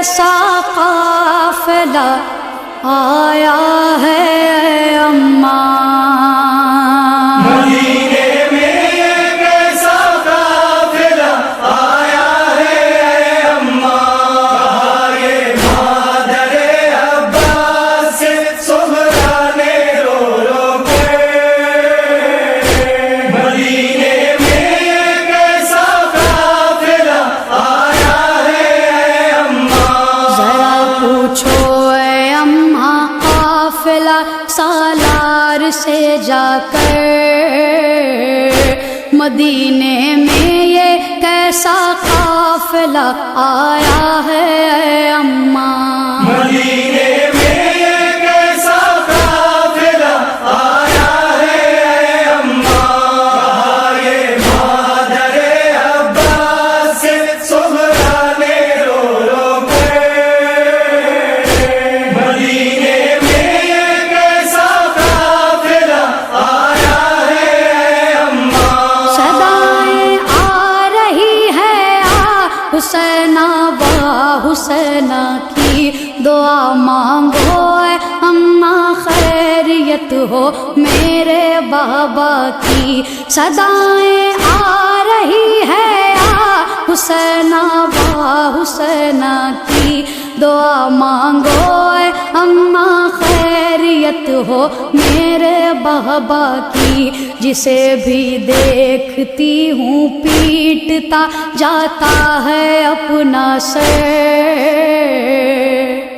کیسا قافلہ آیا ہے اے اماں، مدینے میں یہ کیسا قافلہ آیا ہے اے اماں، کہا یہ مادر عباس سے زہرا نے رو رو کے، مدینے میں یہ کیسا قافلہ آیا ہے اے اماں، ذرا پوچھو اے اماں قافلہ سالار سے جا کر مدینے میں یہ کیسا قافلہ آیا ہے اے اماں، مدینے میں یہ کیسا قافلہ آیا ہے اے اماں، کہا یہ مادر عباس سے زہرا نے رو رو کے، مدینے میں یہ کیسا قافلہ آیا ہے اے اماں، صدائیں آ رہی ہے آ حسینہ با حسینہ کی دعا مانگو اے اماں خیریت ہو میرے بابا کی، صدائیں آ رہی ہے آ حسینہ با حسینہ کی دعا مانگو اے اماں خیریت ہو میرے بابا کی، جسے بھی دیکھتی ہوں پیٹتا جاتا ہے اپنا سر،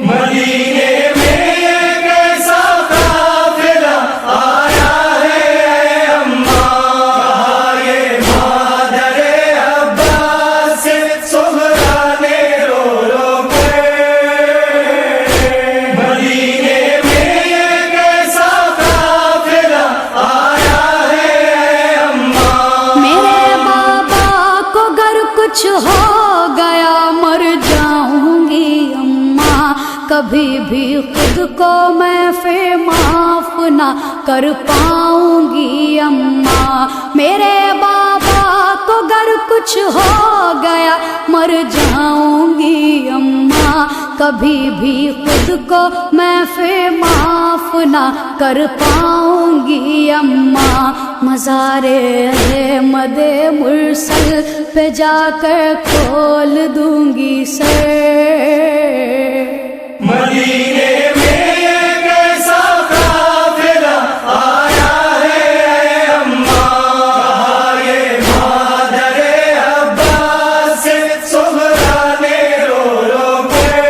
مدینے میں یہ کیسا قافلہ آیا ہے اے اماں، کہا یہ مادر عباس سے زہرا نے رو رو کے، مدینے میں یہ کیسا قافلہ آیا ہے اے اماں، میرے بابا کو گر کچھ ہو گیا مر جاؤں گی اماں، کبھی بھی خود کو میں معاف نہ کر پاؤں گی اماں، میرے بابا کو گر کچھ ہو گیا مر جاؤں گی اماں، کبھی بھی خود کو میں معاف نہ کر پاؤں گی اماں، مزار احمد مرسل پہ جا کر کھول دوں گی سر، مدینے میں یہ کیسا قافلہ آیا ہے اے اماں، کہا یہ مادر عباس سے زہرا نے رو رو کے،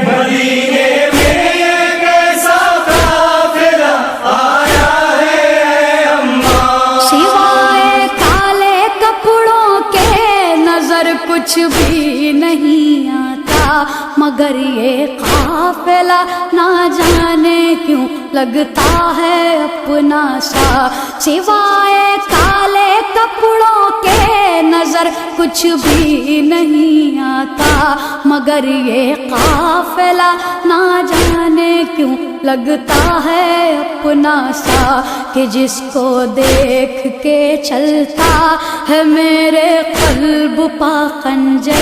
مدینے میں یہ کیسا قافلہ آیا ہے اے اماں، سوائے کالے کپڑوں کے نظر کچھ بھی نہیں آتا، مگر یہ قافلہ نہ جانے کیوں لگتا ہے اپنا سا، سوائے کالے کپڑوں کے نظر کچھ بھی نہیں آتا، مگر یہ قافلہ نہ جانے کیوں لگتا ہے اپنا سا، کہ جس کو دیکھ کے چلتا ہے میرے قلب پا خنجر،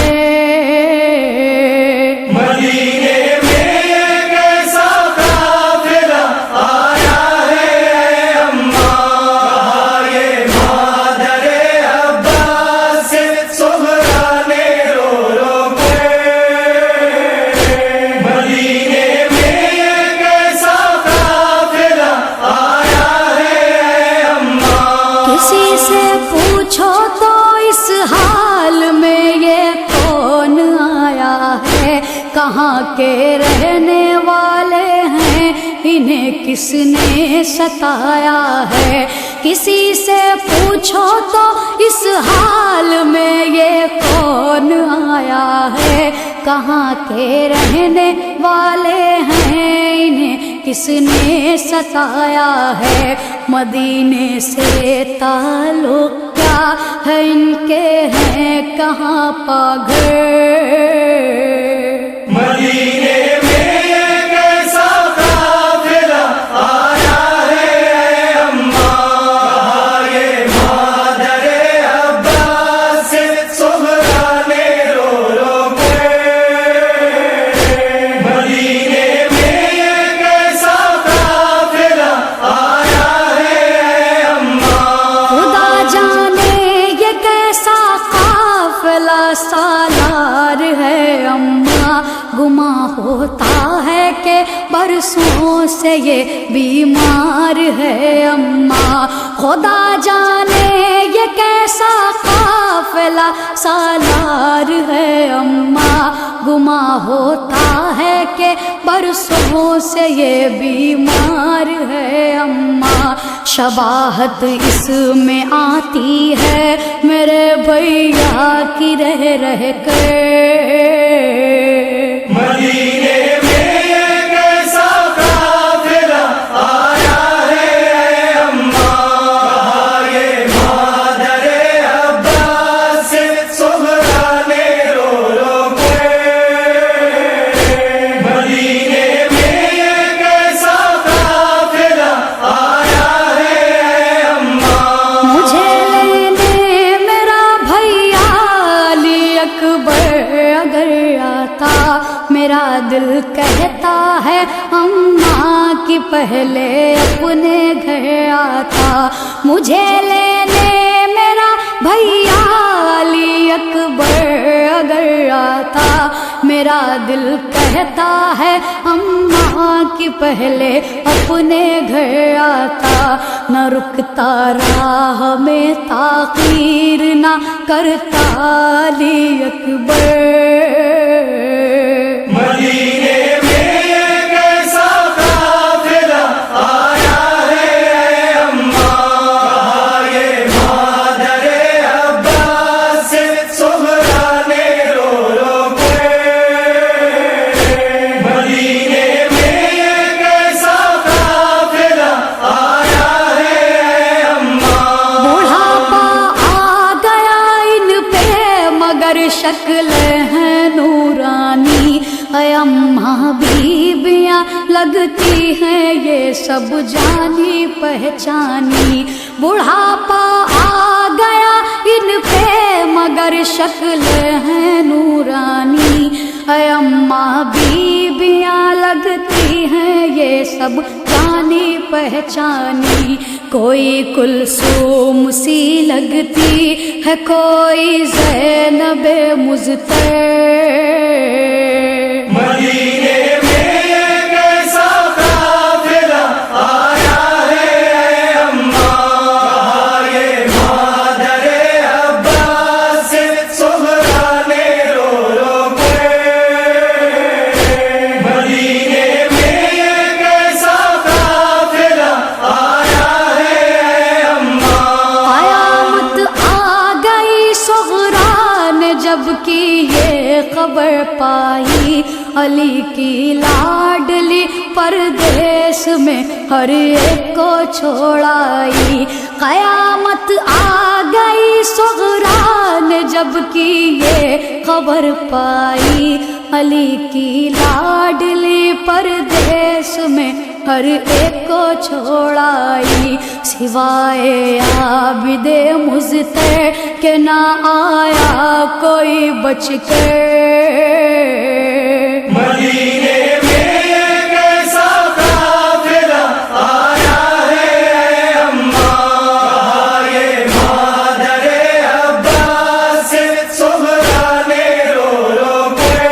مدینے میں یہ کیسا قافلہ آیا ہے اے اماں، کہا یہ مادر عباس سے زہرا نے رو رو کے، مدینے میں یہ کیسا قافلہ آیا ہے اے اماں، کسی سے پوچھو تو اس حال میں یہ کون آیا ہے، کہاں کے رہنے والے ہیں انہیں کس نے ستایا ہے، کسی سے پوچھو تو اس حال میں یہ کون آیا ہے، کہاں کے رہنے والے ہیں انہیں کس نے ستایا ہے، مدینے سے تعلق کیا ہے ان کے ہیں کہاں پا گھر، مدینے میں یہ کیسا قافلہ آیا ہے اے اماں، کہا یہ مادر عباس سے زہرا نے رو رو کے، بیمار ہے اماں، خدا جانے یہ کیسا قافلہ سالار ہے اماں، گمان ہوتا ہے کہ برسوں سے یہ بیمار ہے اماں، شباہت اس میں آتی ہے میرے بھیا کی رہ رہ کر، مدینے میں یہ کیسا قافلہ آیا ہے اے اماں، کہا یہ مادر عباس سے صغرا نے رو رو کے، مدینے میں یہ کیسا قافلہ آیا ہے اے اماں، مجھے لینے میرا بھیا علی اکبر اگر آتا، میرا دل کہتا ہے اماں کی پہلے اپنے گھر آتا، مجھے لینے میرا بھیا علی اکبر اگر آتا، میرا دل کہتا ہے اماں کی پہلے اپنے گھر آتا، نہ رکتا راہ میں تاخیر نہ کرتا علی اکبر، مدینے میں یہ کیسا قافلہ آیا ہے اے اماں، کہا یہ مادر عباس سے صغرا نے رو رو کے، مدینے میں یہ کیسا قافلہ آیا ہے اے اماں، بڑھاپا آ گیا ان پہ مگر شکل ہے نورانی، اے اماں بیبیاں لگتی ہیں یہ سب جانی پہچانی، بڑھاپا آ گیا ان پہ مگر شکل ہے نورانی، اے اماں بیبیاں لگتی ہیں یہ سب جانی پہچانی، کوئی کلثوم سی لگتی ہے کوئی زینب مضطر، مدینے میں یہ کیسا قافلہ آیا ہے اے اماں، کہا یہ مادر عباس سے صغرا نے رو رو کے، مدینے میں یہ کیسا قافلہ آیا ہے اے اماں، قیامت آ گئی صغرا نے جب کی یہ خبر پائی، علی کی لاڈلی پردیس میں ہر ایک کو چھوڑائی، قیامت آ گئی صغرا نے جب کی یہ خبر پائی، علی کی لاڈلی پردیس میں ہر ایک کو چھوڑائی، سوائے عابد مضطر کہ نہ آیا کوئی بچ کر، مدینے میں یہ کیسا قافلہ آیا ہے اے اماں، کہا یہ مادر عباس سے صغرا نے رو رو کے،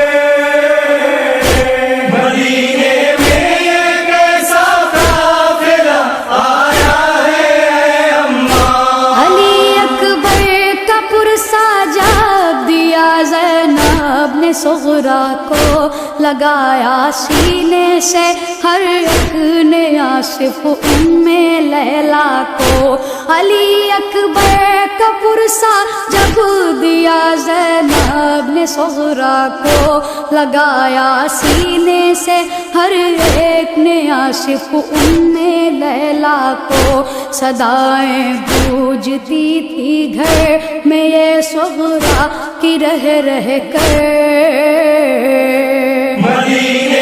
مدینے میں یہ کیسا قافلہ آیا ہے اے اماں، علی اکبر کا پرسا جب دیا زینب نے صغرا کو لگایا سینے سے، ہر ایک نے آصف ام لیلا کو، علی اکبر کا پرسا جب دیا زینب نے صغرا کو لگایا سینے سے، ہر ایک نے آصف ام لیلا کو، صدائیں گونجتی تھی گھر میں یہ صغرا کی رہ رہ کر، مدینے